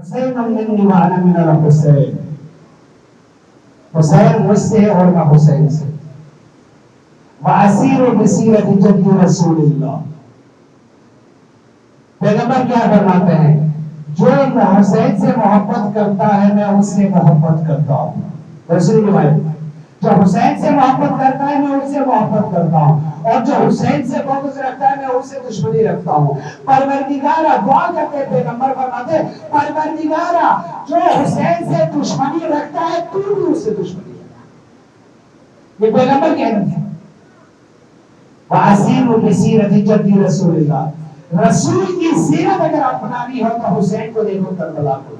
حسین منی وانا من الحسین، حسین مجھ سے اور میں حسین سے. واسیر بسیرت جد رسول اللہ. پیغمبر کیا فرماتے ہیں؟ جو حسین سے محبت کرتا ہے میں اس سے محبت کرتا ہوں. رسول کی بات، جو حسین سے محبت کرتا ہے میں اس سے محبت کرتا ہوں، اور جو حسین سے بغض رکھتا ہے میں اس سے دشمنی رکھتا ہوں. پروردگارا دعا کرتے پیغمبر فرماتے پروردگارا جو حسین سے دشمنی رکھتا ہے تو بھی اس سے دشمنی رکھتا. یہ پیغمبر کہہ رہے ہیں. واسیر بسیرت جد رسول اللہ. رسول کی سیرت اگر اپنانی ہو تو حسین کو دیکھو، کربلا کو.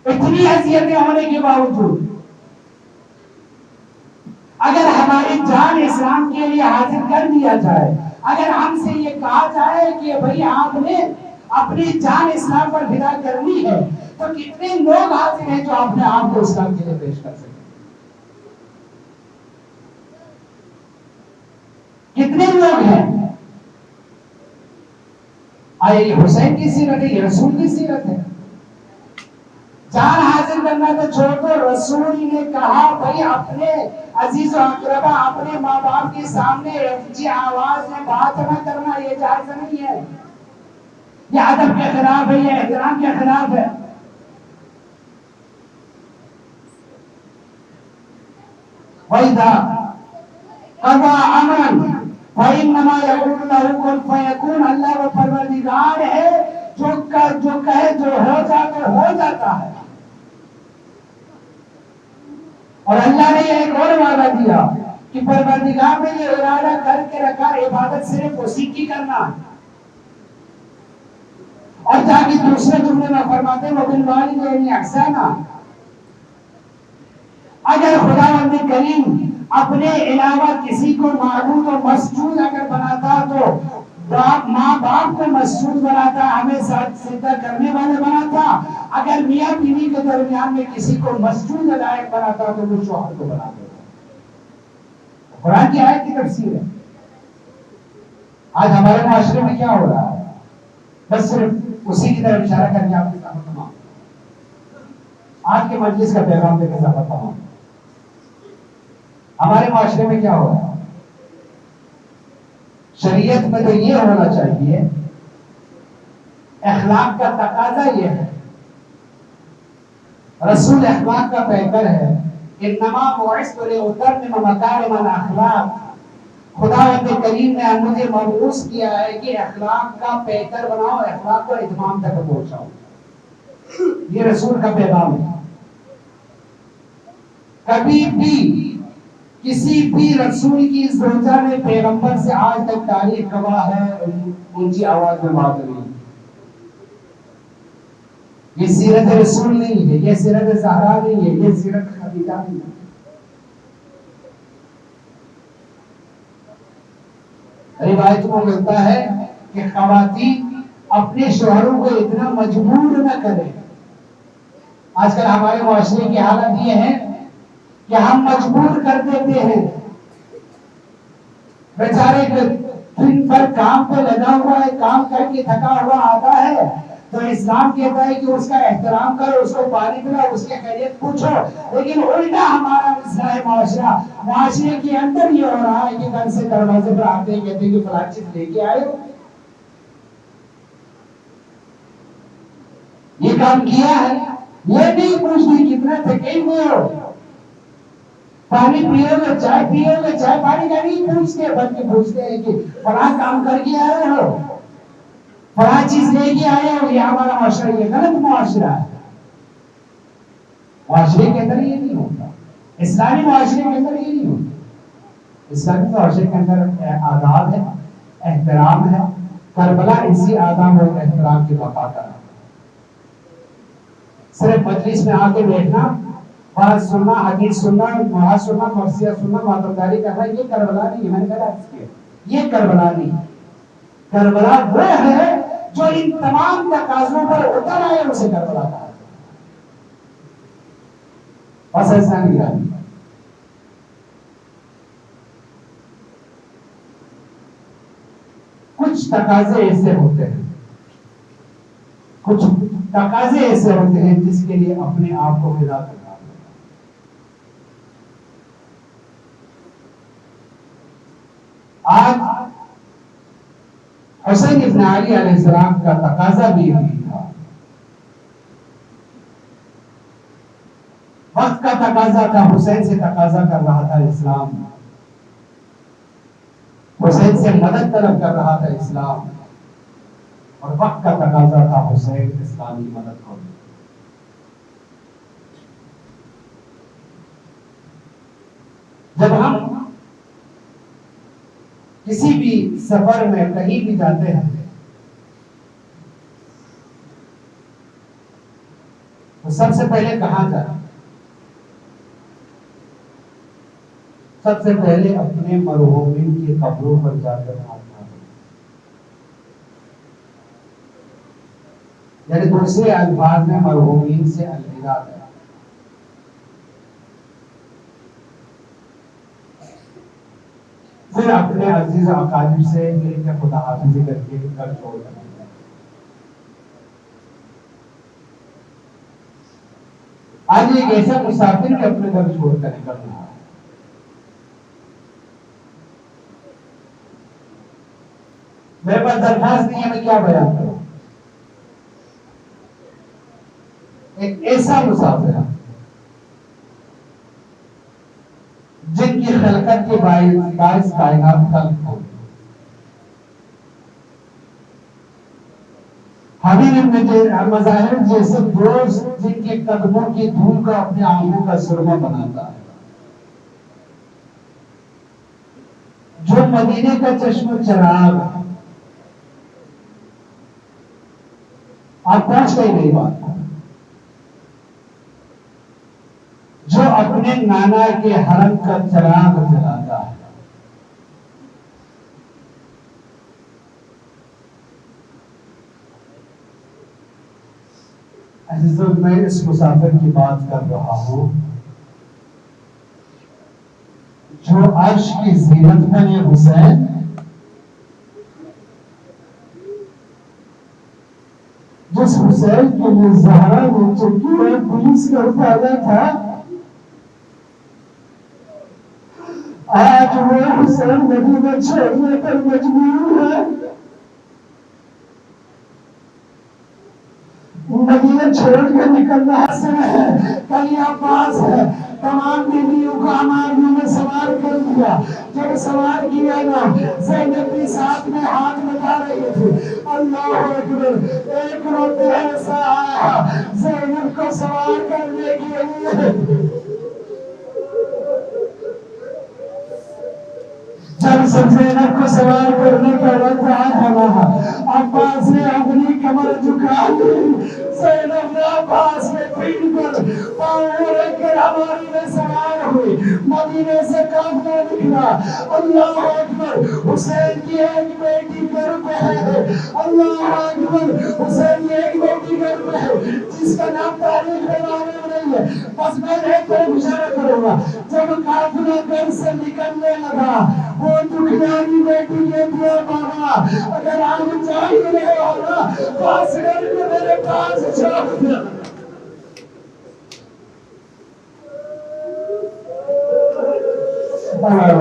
اتنی حیثیتیں ہونے کے باوجود اگر ہماری جان اسلام کے لیے حاضر کر دیا جائے، اگر ہم سے یہ کہا جائے کہ بھئی آپ نے اپنی جان اسلام پر فدا کرنی ہے، تو کتنے لوگ حاضر ہیں جو اپنے آپ کو اسلام کے لیے پیش کر سکتے؟ کتنے لوگ ہیں؟ یہ حسین کی سیرت ہے، یہ رسول کی سیرت ہے. جان حاضر کرنا تو چھوڑ دو، رسول نے کہا بھائی اپنے عزیز و اقربا، اپنے ماں باپ کے سامنے اونچی آواز میں بات نہ کرنا، یہ جائز نہیں ہے. یہ ادب کے خلاف ہے، یہ احترام کے خلاف ہے. وَإِذَا قَضَى أَمْرًا فَإِنَّمَا يَقُولُ لَهُ كُن فَيَكُونُ. اللہ وہ پروردگار ہے جو کہے جو ہو جاتا ہو جاتا ہے. اور اللہ نے ایک اور وعدہ دیا کہ پروردگار نے یہ ارادہ کر کے رکھا عبادت صرف اسی کی کرنا ہے. اور تاکہ دوسرے جملے میں فرماتے ہیں وَبِالْوَالِدَيْنِ إِحْسَانًا. اگر خداوند کریم اپنے علاوہ کسی کو معبود و مسجود اگر بناتا تو ماں باپ کو مسجود بناتا، ہمیں سجدہ کرنے والے بناتا. اگر میاں بیوی کے درمیان میں کسی کو مسجود لائق بناتا تو وہ شوہر کو بنا دیتا. قرآن کی آیت کی تفسیر ہے. آج ہمارے معاشرے میں کیا ہو رہا ہے؟ بس صرف اسی کی طرف اشارہ کر کے آپ کے ساتھ تمام آج کے مجلس کا پیغام دے کے ساتھ تمام. ہمارے معاشرے میں کیا ہو رہا ہے؟ شریعت میں تو یہ ہونا چاہیے، اخلاق کا تقاضا یہ ہے، رسول اخلاق کا پیکر ہے. انما بعثت لاتمم مکارم الاخلاق. خداوند کریم نے مجھے مبعوث کیا ہے کہ اخلاق کا پیکر بناؤ، اخلاق کو اتمام تک پہنچاؤ. یہ رسول کا پیغام ہے. کبھی بھی کسی بھی رسول کی زوجہ نے پیغمبر سے آج تک تاریخ گواہ ہے اونچی آواز میں بات نہیں. یہ سیرت رسول نہیں ہے، یہ سیرت زہرا نہیں ہے، یہ سیرت خدیجہ نہیں ہے. روایت میں ملتا ہے کہ خواتین اپنے شوہروں کو اتنا مجبور نہ کریں. آج کل ہمارے معاشرے کی حالت یہ ہے کہ ہم مجبور کر دیتے ہیں. بیچارے دن بھر کام پہ لگا ہوا ہے، کام کر کے تھکا ہوا آتا ہے تو اسلام کہتا ہے کہ اس کا احترام کرو، اس کو پانی پلاؤ، اس کی خیریت پوچھو. لیکن الٹا ہمارا مسئلہ معاشرے کے اندر یہ ہو رہا ہے کہ گھر سے دروازے پر آتے ہیں کہتے ہیں کہ فلاں چیز لے کے آئے ہو، یہ کام کیا ہے. یہ نہیں پوچھتی کتنا تھکے ہوئے ہو، پانی پیو گے، چائے پیو گے، چائے پانی کا نہیں پوچھتے، بلکہ پوچھتے ہیں کہ فلاں کام کر کے آئے ہو، فلاں چیز لے کے آئے ہو. یہ ہمارا معاشرہ، یہ غلط معاشرہ ہے. معاشرے کے اندر یہ نہیں ہوتا، اسلامی معاشرے کے اندر یہ نہیں ہوتا. اسلامی معاشرے کے اندر آداب ہے، احترام ہے. کربلا اسی آداب اور احترام کی وفا کرنا. صرف مجلس میں آ کے بیٹھنا، بات سننا، حدیث سننا، محاذ سننا، مرثیہ سننا، ماتمداری کرنا، یہ کربلا نہیں ہے. میں نے کہا یہ کربلا نہیں. کربلا وہ ہے جو ان تمام تقاضوں پر اتر آئے، اسے کربلا کہا. بس ایسا نہیں رہا. کچھ تقاضے ایسے ہوتے ہیں کچھ تقاضے ایسے ہوتے ہیں جس کے لیے اپنے آپ کو فدا کرنا ہوتا ہے۔ آج حسین ابن علی علیہ السلام کا تقاضا بھی یہی تھا، وقت کا تقاضا تھا، حسین سے تقاضا کر رہا تھا اسلام، حسین سے مدد طلب کر رہا تھا اسلام، اور وقت کا تقاضا تھا حسین اسلام کی مدد کو۔ جب ہم کسی بھی سفر میں کہیں بھی جاتے ہیں تو سب سے پہلے کہاں جائیں؟ سب سے پہلے اپنے مرحومین کی قبروں پر جا کر آنا، یعنی دوسرے الفاظ میں مرحومین سے الوداع ہے۔ پھر اپنے عزیز و اقارب سے مل کے خدا حافظی کر کے گھر چھوڑ کر آج ایک ایسا مسافر کے اپنے گھر چھوڑ کر نکل رہا ہے۔ میرے پاس درخواست نہیں ہے، میں کیا بیان کروں۔ ایک ایسا مسافر جن کی خلقت کے باعث کائنات خلق ہو، حبیب ابن مظاہر جیسے دوست جن کے قدموں کی دھول کا اپنے آنکھوں کا سرما بناتا ہے، جو مدینے کا چشم چراغ، آپ پہنچ گئی میری بات، جو اپنے نانا کے حرم کا چراغ جلاتا ہے، عزیزوں میں اس مسافر کی بات کر رہا ہوں جو عرش کی زینت میں ہے حسین، جس حسین کے لیے زہرا نے چکی اور پولیس کا اتارا تھا، آج وہ حسین مدینہ چھوڑنے پر مجبور ہے۔ مدینہ چھوڑ کے نکلنا حسن ہے، کل عباس ہے، تمام بیویوں کو ہماریوں میں سوار کر دیا۔ جب سوار کیا نا، زینب بھی ساتھ میں ہاتھ بتا رہی تھی، اللہ اکبر، ایک روتے ایسا آیا زینب کو سوار کرنے کے لیے، جب سب زینب کو سوار کرنے کا وقت آیا، عباس نے اپنی کمر جھکا دی، زینب نے عباس میں پیٹ پر پاؤں رکھ کر ہماری میں سوار ہوئی، مدینے سے قافلہ نکلا۔ اللہ اکبر، حسین کی ایک بیٹی گھر پہ ہے، اللہ اکبر، حسین کی ایک بیٹی گھر پہ ہے جس کا نام تاریخ میں معلوم نہیں ہے، بس میں ایک طرف اشارہ کروں گا، جب قافلہ گھر سے نکلنے لگا، وہ دکھیاری بیٹی کہتی ہے، بابا اگر آپ چاہیے رہے ہو نا، پاس گھر کو میرے پاس چھوڑ دیا۔ اللہ